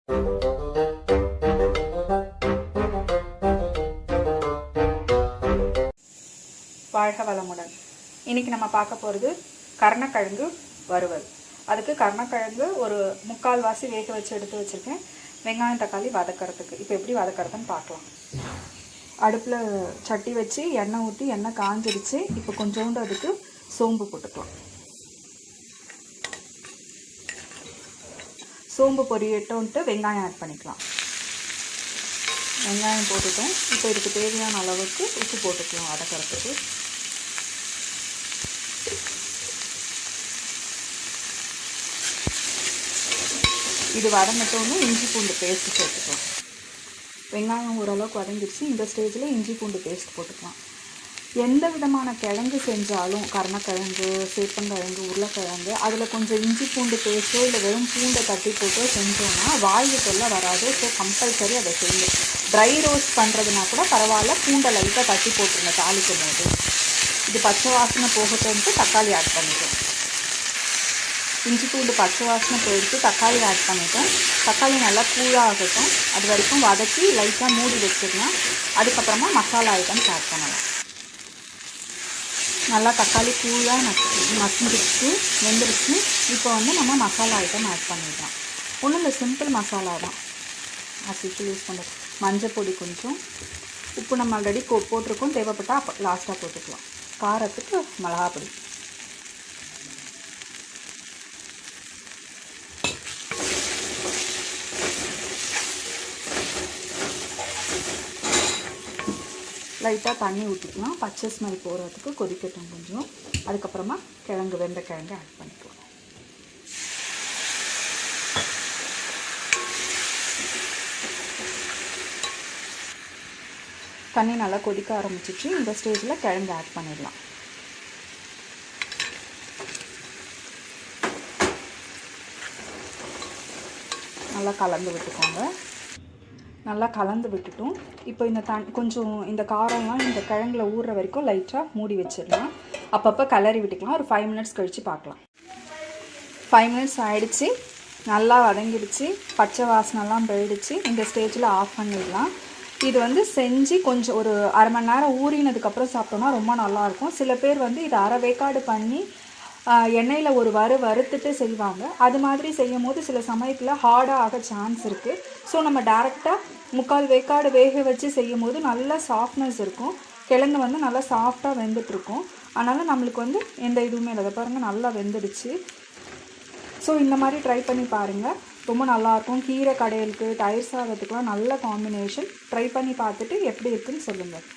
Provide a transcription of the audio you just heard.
வாழ்க வளமுடன். இன்றைக்கி நம்ம பார்க்க போகிறது கருணக்கிழங்கு வறுவல். அதுக்கு கருணக்கிழங்கு ஒரு 3/4 வாசி வேக வச்சு எடுத்து வச்சுருக்கேன். வெங்காயம் தக்காளி வதக்கிறதுக்கு இப்போ எப்படி வதக்கிறதுன்னு பார்க்கலாம். அடுப்பில் சட்டி வச்சு எண்ணெய் ஊற்றி எண்ணெய் காஞ்சிடுச்சு. இப்போ கொஞ்சோண்டு அதுக்கு சோம்பு போட்டுக்கலாம். சோம்பு பொரியட்டோன்ட்டு வெங்காயம் ஆட் பண்ணிக்கலாம். வெங்காயம் போட்டுட்டோம். இப்போ இதுக்கு தேவையான அளவுக்கு உப்பு போட்டுக்கலாம் வதக்கிறதுக்கு. இது வதங்கிட்டோன்னு இஞ்சி பூண்டு பேஸ்ட்டு சேர்த்துக்கலாம். வெங்காயம் ஓரளவுக்கு வதங்கிடுச்சு. இந்த ஸ்டேஜில் இஞ்சி பூண்டு பேஸ்ட் போட்டுக்கலாம். எந்த விதமான கிழங்கு செஞ்சாலும் கருணக்கிழங்கு, சேப்பங்கிழங்கு, உருளைக்கிழங்கு அதில் கொஞ்சம் இஞ்சி பூண்டு பேஸ்ட்டோ இல்லை வெறும் பூண்டை தட்டி போட்டோ செஞ்சோன்னா வாயு தொல்லை வராது. ஸோ கம்பல்சரி அதை செய்யும். ட்ரை ரோஸ்ட் பண்ணுறதுனா கூட பரவாயில்ல, பூண்டை லைட்டாக தட்டி போட்டுருங்க தாளிக்கும் போது. இது பச்சை வாசனை போகட்டும்ட்டு தக்காளி ஆட் பண்ணிட்டோம். இஞ்சி பூண்டு பச்சை வாசனை போயிடுத்து. தக்காளி ஆட் பண்ணிட்டோம். தக்காளி நல்லா கூழாக ஆகட்டும். அது வரைக்கும் வதக்கி லைட்டாக மூடி வச்சுக்கலாம். அதுக்கப்புறமா மசாலா ஐட்டம்ஸ் ஆட் பண்ணலாம். நல்லா தக்காளி கூழாக மசிஞ்சிருச்சு, வெந்துருச்சு. இப்போ நம்ம மசாலா ஐட்டம் ஆட் பண்ணிடலாம். ஒன்றும் இல்லை, சிம்பிள் மசாலா தான் அசிட்டு யூஸ் பண்ணுறது. மஞ்சள் பொடி கொஞ்சம், உப்பு நம்ம ஆல்ரெடி போட்டிருக்கோம். தேவைப்பட்டால் அப்போ லாஸ்ட்டாக போட்டுக்கலாம். காரத்துக்கு மிளகாப்பொடி. லைட்டாக தண்ணி ஊற்றிக்கலாம். பச்சை ஸ்மெல் போகிறதுக்கு கொதிக்கட்டும் கொஞ்சம். அதுக்கப்புறமா வெந்த கிழங்கு ஆட் பண்ணிக்கலாம். தண்ணி நல்லா கொதிக்க ஆரம்பிச்சிச்சு. இந்த ஸ்டேஜில் கிழங்கு ஆட் பண்ணிடலாம். நல்லா கலந்து விட்டுக்கோங்க. நல்லா கலந்து விட்டுட்டோம். இப்போ இந்த கொஞ்சம் இந்த காரம்லாம் இந்த கிழங்குல ஊறுற வரைக்கும் லைட்டாக மூடி வச்சிடலாம். அப்பப்போ கிளறி விட்டுக்கலாம். ஒரு 5 மினிட்ஸ் கழித்து பார்க்கலாம். 5 மினிட்ஸ் ஆகிடுச்சு. நல்லா வதங்கிடுச்சு. பச்சை வாசனைலாம் போயிடுச்சு. இந்த ஸ்டேஜில் ஆஃப் பண்ணிடலாம். இது செஞ்சு கொஞ்சம் ஒரு அரை மணி நேரம் ஊறினதுக்கப்புறம் சாப்பிட்டோன்னா ரொம்ப நல்லாயிருக்கும். சில பேர் இதை அரை வேக்காடு பண்ணி எண்ணெயில் ஒரு வறுத்துட்டு செய்வாங்க. அது மாதிரி செய்யும் போது சில சமயத்தில் ஹார்டாக ஆக சான்ஸ் இருக்குது. ஸோ நம்ம டேரெக்டாக 3/4 வேக்காடு வேக வச்சு செய்யும் போது நல்லா சாஃப்ட்னஸ் இருக்கும். கிழங்கு நல்லா சாஃப்டாக வெந்துட்டுருக்கும். அதனால் நம்மளுக்கு எந்த இதுவுமே இல்லை. பாருங்கள், நல்லா வெந்துடுச்சு. ஸோ இந்த மாதிரி ட்ரை பண்ணி பாருங்கள். ரொம்ப நல்லாயிருக்கும். கீரை கடையலுக்கு, தயிர் சாதத்துக்குலாம் நல்ல காம்பினேஷன். ட்ரை பண்ணி பார்த்துட்டு எப்படி இருக்குன்னு சொல்லுங்கள்.